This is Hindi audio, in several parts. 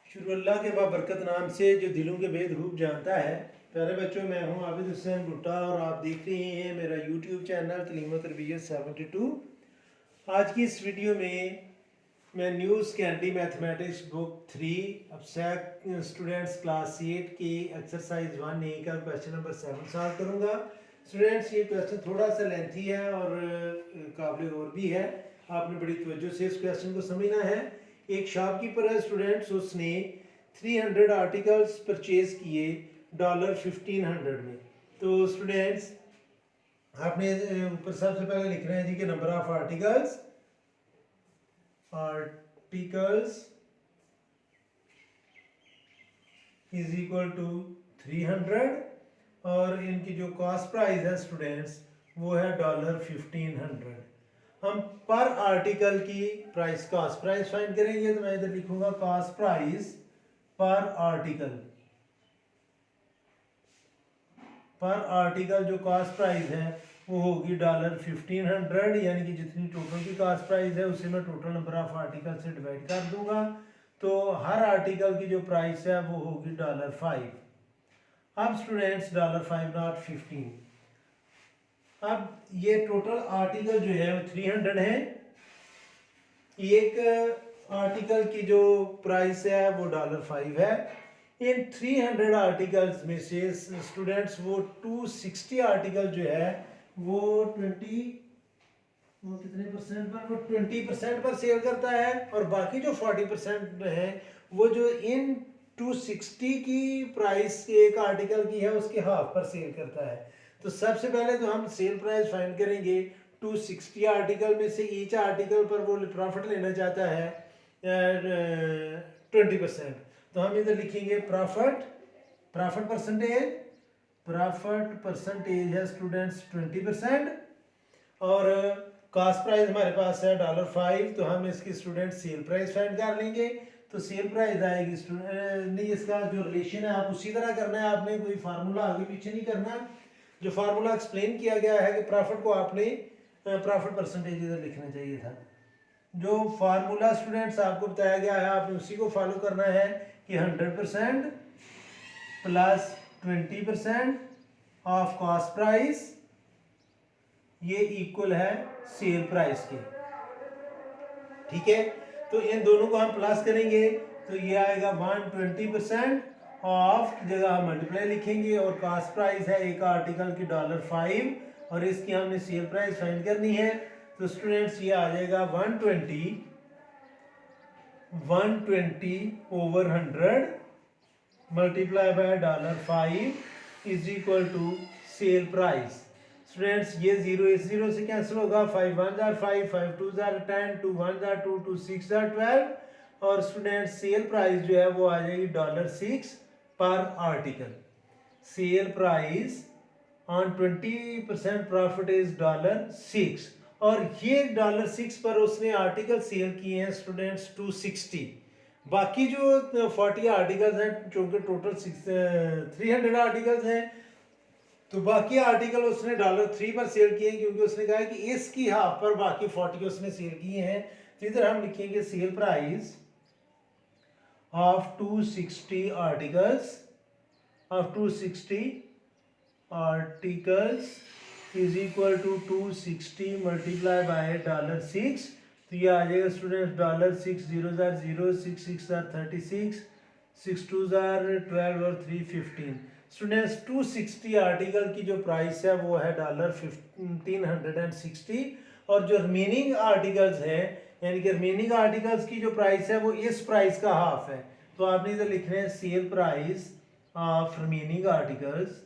शुरू अल्लाह के बाबरकत नाम से जो दिलों के भेद खूब जानता है। प्यारे बच्चों, मैं हूं आबिद हुसैन भुट्टा और आप देख रहे हैं मेरा यूट्यूब चैनल तलीम व तरबियत 72। आज की इस वीडियो में मैं न्यूज़ कैंडी मैथमेटिक्स बुक 3 अब स्टूडेंट्स क्लास 8 की एक्सरसाइज 1A का क्वेश्चन नंबर 7 सॉल्व करूँगा। स्टूडेंट्स, ये क्वेश्चन थोड़ा सा लेंथी है और काबिल और भी है। आपने बड़ी तवज्जो से इस क्वेश्चन को समझना है। एक शॉपकीपर है स्टूडेंट्स, उसने 300 आर्टिकल्स परचेज किए $1500 में। तो स्टूडेंट्स, आपने ऊपर सबसे पहले लिखना है जी कि number of articles is equal to 300 और इनकी जो कॉस्ट प्राइस है स्टूडेंट्स वो है $1500। हम पर आर्टिकल की प्राइस कॉस्ट प्राइस फाइंड करेंगे, तो मैं इधर लिखूंगा कॉस्ट प्राइस पर आर्टिकल जो कॉस्ट प्राइस है वो होगी $1500, यानी कि जितनी टोटल की कॉस्ट प्राइस है उसे मैं टोटल नंबर ऑफ आर्टिकल से डिवाइड कर दूंगा। तो हर आर्टिकल की जो प्राइस है वो होगी $5। अब स्टूडेंट्स $5 नॉट 15। अब ये टोटल आर्टिकल जो है वो 300 है। एक आर्टिकल की जो प्राइस है वो $5 है। इन 300 आर्टिकल्स में से स्टूडेंट्स वो 260 आर्टिकल जो है वो कितने परसेंट पर, वो 20% पर सेल करता है और बाकी जो 40% है वो जो इन 260 की प्राइस एक आर्टिकल की है उसके हाफ पर सेल करता है। तो सबसे पहले तो हम सेल प्राइस फाइंड करेंगे। 260 आर्टिकल में से ईच आर्टिकल पर वो प्रॉफिट लेना चाहता है 20%। तो हम इधर लिखेंगे प्रॉफिट परसेंटेज है स्टूडेंट्स 20%। और कॉस्ट प्राइस हमारे पास है $5, तो हम इसकी स्टूडेंट सेल प्राइस फाइंड कर लेंगे। तो सेल प्राइस आएगी नहीं, इसका जो रिलेशन है आप उसी तरह करना है, आपने कोई फार्मूला आगे पीछे नहीं करना। जो फार्मूला एक्सप्लेन किया गया है कि प्रॉफिट को आपने प्रॉफिट परसेंटेज इधर लिखना चाहिए था। जो फार्मूला स्टूडेंट्स आपको बताया गया है आपने उसी को फॉलो करना है कि 100% प्लस 20% ऑफ कॉस्ट प्राइस ये इक्वल है सेल प्राइस के। ठीक है, तो इन दोनों को हम प्लस करेंगे तो ये आएगा 120% ऑफ की जगह हम मल्टीप्लाई लिखेंगे और कॉस्ट प्राइस है एक आर्टिकल की $5 और इसकी हमने सेल प्राइस फाइंड करनी है। तो स्टूडेंट्स ये आ जाएगा 120 over 100 multiply by $5 is equal to sale price. Students ये 0 इस 0 से कैंसिल होगा, 5 1 are 5, 5 2 are 10, 2 1 are 2, 2 6 are 12 और स्टूडेंट सेल प्राइस जो है वो आ जाएगी $6 पर article. Sale price on 20% profit is $6 और ये $6 पर उसने आर्टिकल सेल किए हैं स्टूडेंट्स 260। बाकी जो 40 आर्टिकल्स हैं, चूंकि टोटल 300 आर्टिकल्स हैं, तो बाकी आर्टिकल उसने $3 पर सेल किए हैं क्योंकि उसने कहा है कि इसकी हाफ पर बाकी 40 उसने सेल किए हैं। तो इधर हम लिखेंगे sale price of 260 articles is equal to 260 multiply by $6। तो ये आ जाएगा स्टूडेंट्स $6 0 0 6 6 36 6 2 12 और 3 15। स्टूडेंट्स 260 आर्टिकल की जो प्राइस है वो है $1560 और जो रिमेनिंग आर्टिकल्स हैं यानी कि रिमेनिंग आर्टिकल्स की जो प्राइस है वो इस प्राइस का हाफ है। तो आपने इधर लिख रहे हैं sale price of remaining articles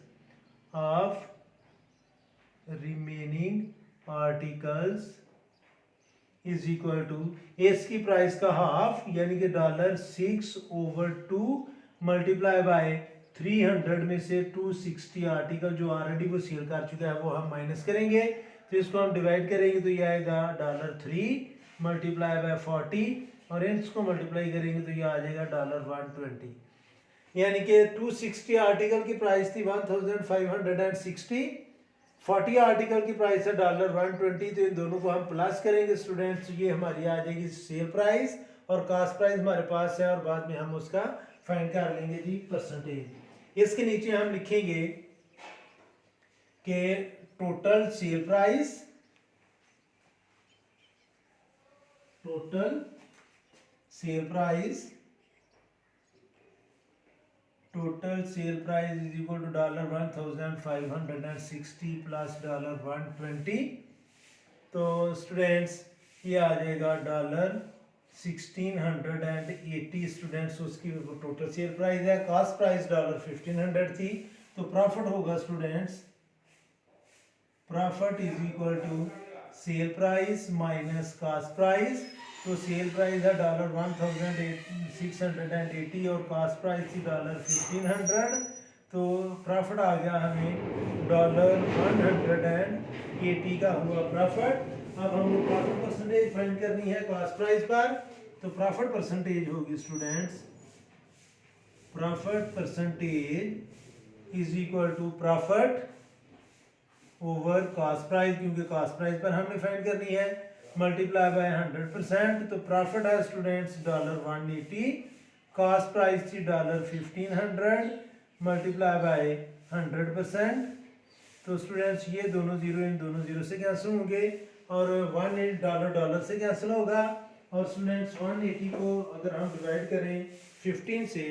is equal to इसकी प्राइस का हाफ यानी कि $6 over 2 मल्टीप्लाई बाय 300 में से 260 आर्टिकल जो ऑलरेडी वो सेल कर चुका है वो हम माइनस करेंगे। तो इसको हम डिवाइड करेंगे तो ये आएगा $3 मल्टीप्लाई बाय 40 और इसको मल्टीप्लाई करेंगे तो ये आ जाएगा $120। यानी कि 260 आर्टिकल की प्राइस थी 1560, 40 आर्टिकल की प्राइस है $120। तो इन दोनों को हम प्लस करेंगे स्टूडेंट्स, ये हमारी आ जाएगी सेल प्राइस और कास्ट प्राइस हमारे पास है और बाद में हम उसका फाइंड कर लेंगे जी परसेंटेज। इसके नीचे हम लिखेंगे कि total sale price, total sale price is equal to $1,560 plus $120। तो स्टूडेंट्स ये आ जाएगा $1,680 स्टूडेंट्स उसकी टोटल सेल प्राइस है। कास्ट प्राइस $1,500 थी, तो प्रॉफिट होगा students, profit is equal to sale price minus cost price. तो सेल प्राइस है $1,680 और कास्ट प्राइस थी $1,500, तो प्रॉफिट आ गया हमें $180 का हुआ प्रॉफिट। अब हमें प्रॉफिट परसेंटेज फाइंड करनी है कास्ट प्राइस पर, तो प्रॉफिट परसेंटेज होगी students, profit percentage is equal to profit over cost price, क्योंकि कास्ट प्राइस पर हमने फाइंड करनी है, मल्टीप्लाई बाय 100%। तो प्रॉफिट है स्टूडेंट्स $180, कास्ट प्राइस थी $1,500 मल्टीप्लाई बाय 100%। तो स्टूडेंट्स ये दोनों जीरो इन दोनों जीरो से कैंसिल होंगे और $1 से कैंसिल होगा। और स्टूडेंट्स 180 को अगर हम डिवाइड करें 15 से,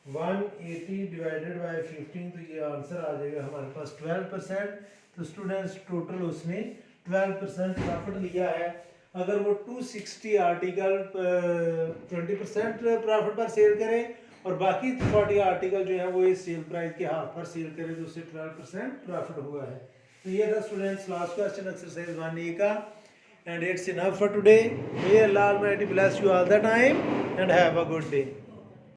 180 डिवाइडेड बाय 15, तो ये आंसर आ जाएगा हमारे पास 12%। तो स्टूडेंट्स टोटल उसने 12% प्रॉफिट लिया है। अगर वो 260 आर्टिकल 20% प्रॉफिट पर सेल करे और बाकी 40 आर्टिकल जो है वो इस सेल प्राइस के हाफ पर सेल करे, तो उससे 12% प्रॉफिट हुआ है। तो ये था students last question exercise 1A का, and it's enough for today. May Allah almighty bless you all the time and have a good day.